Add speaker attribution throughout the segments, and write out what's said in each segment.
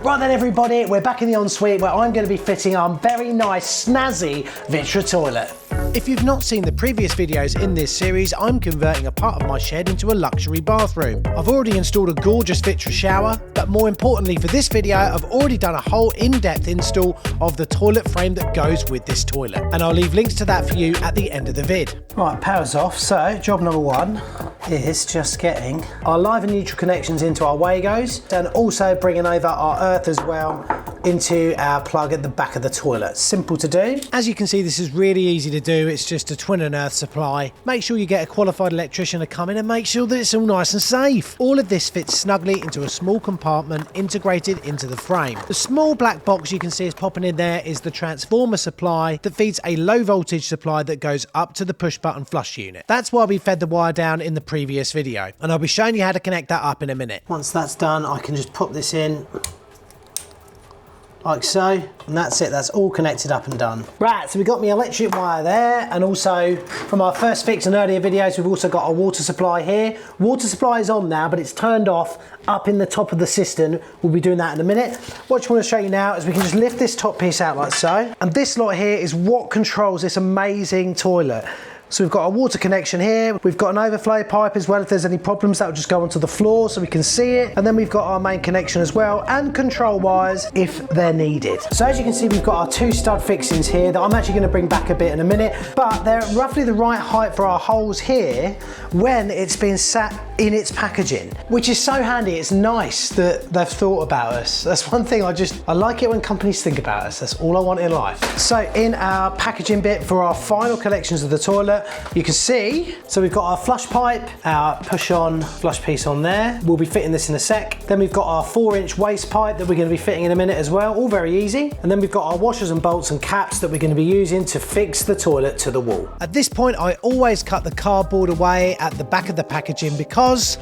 Speaker 1: Right then everybody, we're back in the ensuite where I'm going to be fitting our very nice snazzy VitrA toilet. If you've not seen the previous videos in this series, I'm converting a part of my shed into a luxury bathroom. I've already installed a gorgeous VitrA shower, but more importantly for this video, I've already done a whole in-depth install of the toilet frame that goes with this toilet. And I'll leave links to that for you at the end of the vid. Right, power's off. So job number one is just getting our live and neutral connections into our Wagos and also bringing over our earth as well into our plug at the back of the toilet. Simple to do. As you can see, this is really easy to do. It's just a twin and earth supply. Make sure you get a qualified electrician to come in and make sure that it's all nice and safe. All of this fits snugly into a small compartment integrated into the frame. The small black box you can see is popping in there is the transformer supply that feeds a low voltage supply that goes up to the push button flush unit. That's why we fed the wire down in the previous video, and I'll be showing you how to connect that up in a minute. Once that's done, I can just pop this in like so, and that's it. That's all connected up and done. Right, so we got my electric wire there, and also from our first fix and earlier videos, we've also got our water supply here. Water supply is on now, but it's turned off up in the top of the cistern. We'll be doing that in a minute. What I want to show you now is we can just lift this top piece out like so, and this lot here is what controls this amazing toilet. So we've got a water connection here, we've got an overflow pipe as well. If there's any problems, that will just go onto the floor so we can see it. And then we've got our main connection as well, and control wires if they're needed. So as you can see, we've got our two stud fixings here that I'm actually going to bring back a bit in a minute, but they're roughly the right height for our holes here when it's been sat in its packaging, which is so handy. It's nice that they've thought about us. That's one thing I like it when companies think about us. That's all I want in life. So in our packaging bit for our final connections of the toilet, you can see, so we've got our flush pipe, our push-on flush piece on there. We'll be fitting this in a sec. Then we've got our 4-inch waste pipe that we're going to be fitting in a minute as well, all very easy. And then we've got our washers and bolts and caps that we're going to be using to fix the toilet to the wall. At this point, I always cut the cardboard away at the back of the packaging because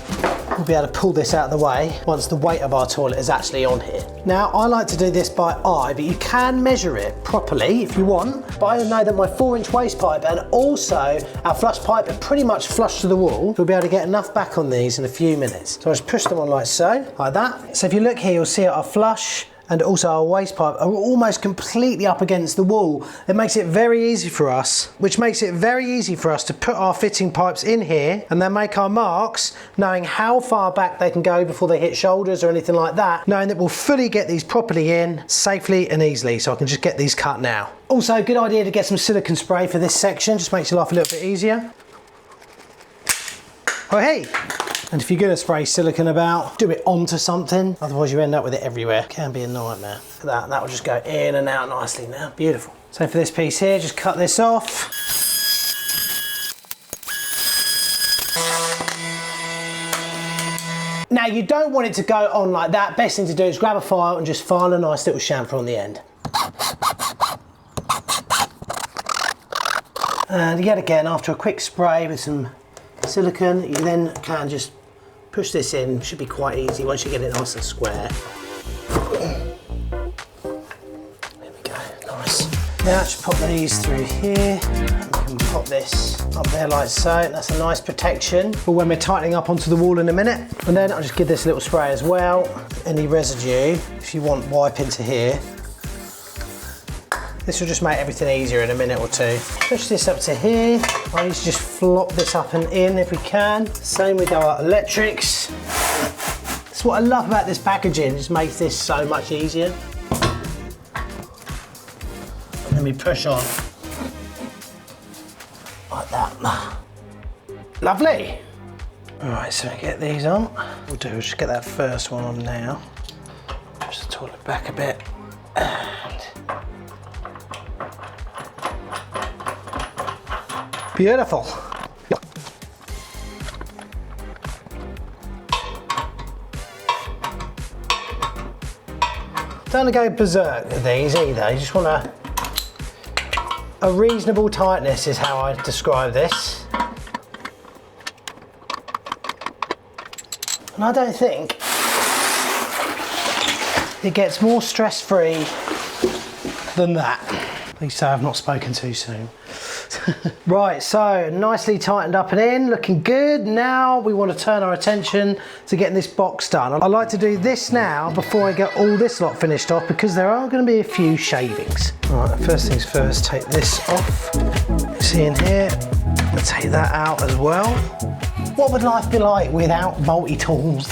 Speaker 1: we'll be able to pull this out of the way once the weight of our toilet is actually on here. Now, I like to do this by eye, but you can measure it properly if you want. But I know that my 4-inch waste pipe and also our flush pipe are pretty much flush to the wall. We'll be able to get enough back on these in a few minutes. So I just push them on like so, like that. So if you look here, you'll see our flush and also our waste pipe are almost completely up against the wall. It makes it very easy for us, to put our fitting pipes in here and then make our marks, knowing how far back they can go before they hit shoulders or anything like that, knowing that we'll fully get these properly in safely and easily, so I can just get these cut now. Also, good idea to get some silicone spray for this section, just makes your life a little bit easier. Oh hey! And if you're going to spray silicone about, do it onto something, otherwise you end up with it everywhere. It can be a nightmare. Look at that, that will just go in and out nicely now. Beautiful. So for this piece here, just cut this off. Now you don't want it to go on like that. Best thing to do is grab a file and just file a nice little chamfer on the end. And yet again, after a quick spray with some silicone, you then can just push this in. Should be quite easy once you get it nice and square. There we go, nice. Now just pop these through here, and we can pop this up there like so. That's a nice protection for when we're tightening up onto the wall in a minute. And then I'll just give this a little spray as well. Any residue, if you want, wipe into here. This will just make everything easier in a minute or two. Push this up to here. I need to just flop this up and in if we can. Same with our electrics. That's what I love about this packaging, it just makes this so much easier. And then we push on like that. Lovely. All right, so we get these on. What we'll do is just get that first one on now. Push the toilet back a bit. Beautiful. Don't go berserk with these either. You just want a reasonable tightness is how I describe this. And I don't think it gets more stress-free than that. Please say I've not spoken too soon. Right, so nicely tightened up and in, looking good. Now we want to turn our attention to getting this box done. I like to do this now before I get all this lot finished off, because there are going to be a few shavings. Right, first things first, take this off. See in here, I'll take that out as well. What would life be like without multi-tools?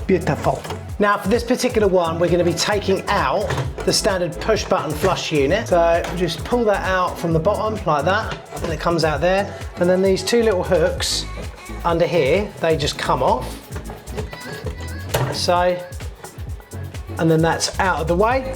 Speaker 1: Beautiful. Now for this particular one, we're going to be taking out the standard push button flush unit. So just pull that out from the bottom like that, and it comes out there. And then these two little hooks under here, they just come off. So, and then that's out of the way.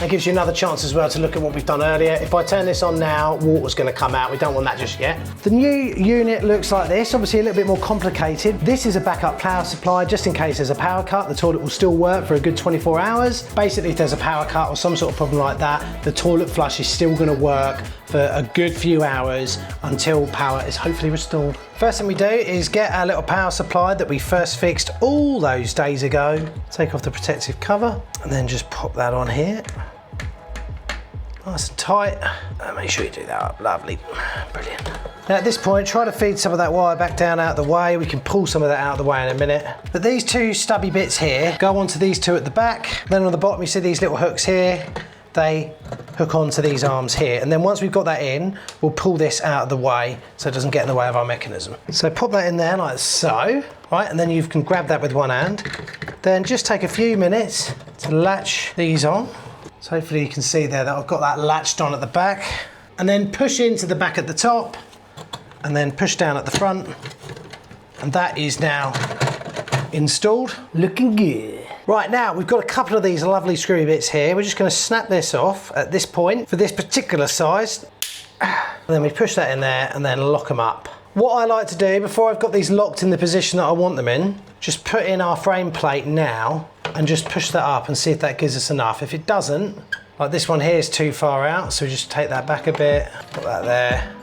Speaker 1: That gives you another chance as well to look at what we've done earlier. If I turn this on now, water's going to come out. We don't want that just yet. The new unit looks like this, obviously a little bit more complicated. This is a backup power supply, just in case there's a power cut. The toilet will still work for a good 24 hours. Basically, if there's a power cut or some sort of problem like that, the toilet flush is still going to work for a good few hours until power is hopefully restored. First thing we do is get our little power supply that we first fixed all those days ago. Take off the protective cover and then just pop that on here. Nice and tight. And make sure you do that up. Lovely. Brilliant. Now at this point, try to feed some of that wire back down out of the way. We can pull some of that out of the way in a minute. But these two stubby bits here go onto these two at the back. Then on the bottom, you see these little hooks here. They hook onto these arms here. And then once we've got that in, we'll pull this out of the way so it doesn't get in the way of our mechanism. So pop that in there like so, right? And then you can grab that with one hand. Then just take a few minutes to latch these on. So hopefully you can see there that I've got that latched on at the back. And then push into the back at the top and then push down at the front. And that is now installed. Looking good. Right, now we've got a couple of these lovely screwy bits here. We're just going to snap this off at this point for this particular size. And then we push that in there and then lock them up. What I like to do before I've got these locked in the position that I want them in, just put in our frame plate now and just push that up and see if that gives us enough. If it doesn't, like this one here is too far out, so we just take that back a bit, put that there,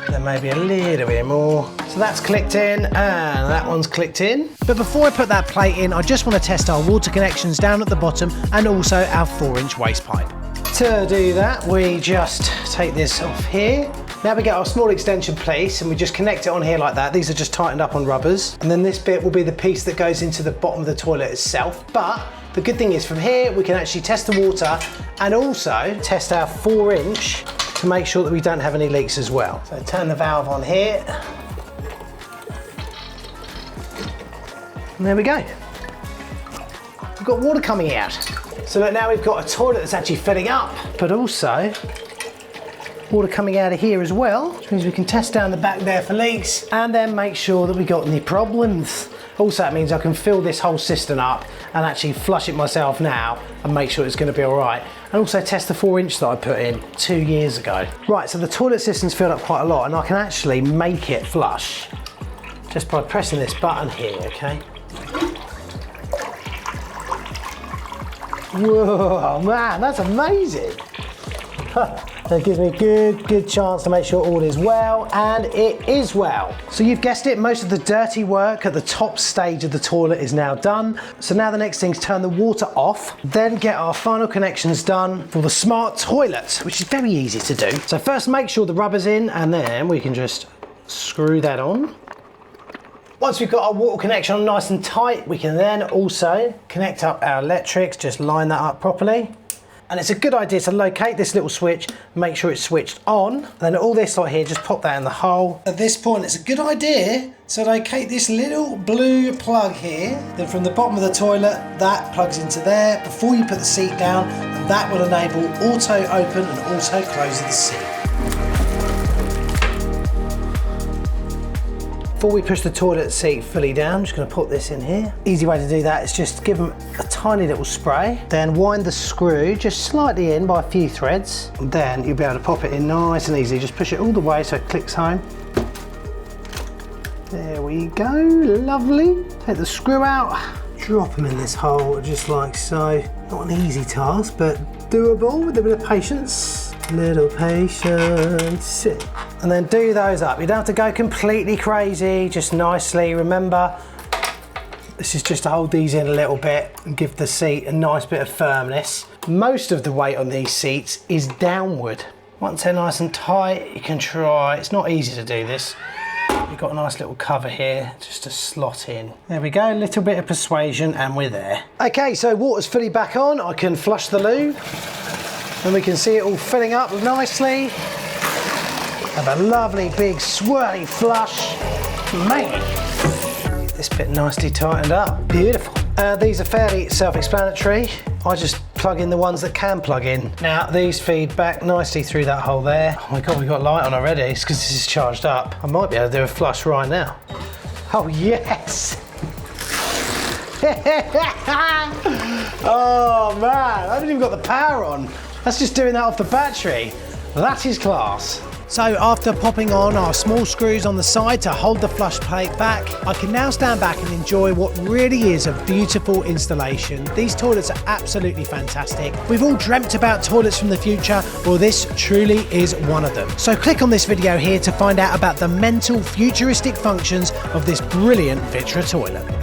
Speaker 1: then maybe a little bit more. So that's clicked in and that one's clicked in. But before I put that plate in, I just want to test our water connections down at the bottom and also our 4-inch waste pipe. To do that, we just take this off here. Now we get our small extension piece and we just connect it on here like that. These are just tightened up on rubbers. And then this bit will be the piece that goes into the bottom of the toilet itself. But the good thing is from here, we can actually test the water and also test our 4-inch to make sure that we don't have any leaks as well. So turn the valve on here. And there we go. We've got water coming out. So look, now we've got a toilet that's actually filling up, but also water coming out of here as well, which means we can test down the back there for leaks and then make sure that we got any problems. Also, it means I can fill this whole cistern up and actually flush it myself now and make sure it's going to be all right. And also test the 4-inch that I put in 2 years ago. Right, so the toilet cistern's filled up quite a lot and I can actually make it flush just by pressing this button here, okay? Whoa, man, that's amazing. That gives me a good chance to make sure all is well, and it is well. So you've guessed it, most of the dirty work at the top stage of the toilet is now done. So now the next thing is turn the water off, then get our final connections done for the smart toilet, which is very easy to do. So first make sure the rubber's in, and then we can just screw that on. Once we've got our water connection on nice and tight, we can then also connect up our electrics, just line that up properly. And it's a good idea to locate this little switch, make sure it's switched on. And then all this right here, just pop that in the hole. At this point, it's a good idea to locate this little blue plug here. Then from the bottom of the toilet, that plugs into there before you put the seat down. And that will enable auto open and auto close of the seat. Before we push the toilet seat fully down, I'm just going to put this in here. Easy way to do that is just give them a tiny little spray, then wind the screw just slightly in by a few threads, and then you'll be able to pop it in nice and easy. Just push it all the way so it clicks home. There we go, lovely. Take the screw out, drop them in this hole just like so. Not an easy task, but doable with a bit of patience. Little patience. And then do those up. You don't have to go completely crazy, just nicely. Remember, This is just to hold these in a little bit and give the seat a nice bit of firmness. Most of the weight on these seats is downward. Once they're nice and tight, you can try. It's not easy to do this. You've got a nice little cover here just to slot in. There we go, a little bit of persuasion and we're there. Okay, so water's fully back on. I can flush the loo and we can see it all filling up nicely. Have a lovely big swirly flush. Man, this bit nicely tightened up. Beautiful. These are fairly self-explanatory. I just plug in the ones that can plug in. Now these feed back nicely through that hole there. Oh my God, we've got light on already. It's because this is charged up. I might be able to do a flush right now. Oh yes! Oh man, I haven't even got the power on. That's just doing that off the battery. That is class. So after popping on our small screws on the side to hold the flush plate back, I can now stand back and enjoy what really is a beautiful installation. These toilets are absolutely fantastic. We've all dreamt about toilets from the future, well this truly is one of them. So click on this video here to find out about the mental futuristic functions of this brilliant VitrA toilet.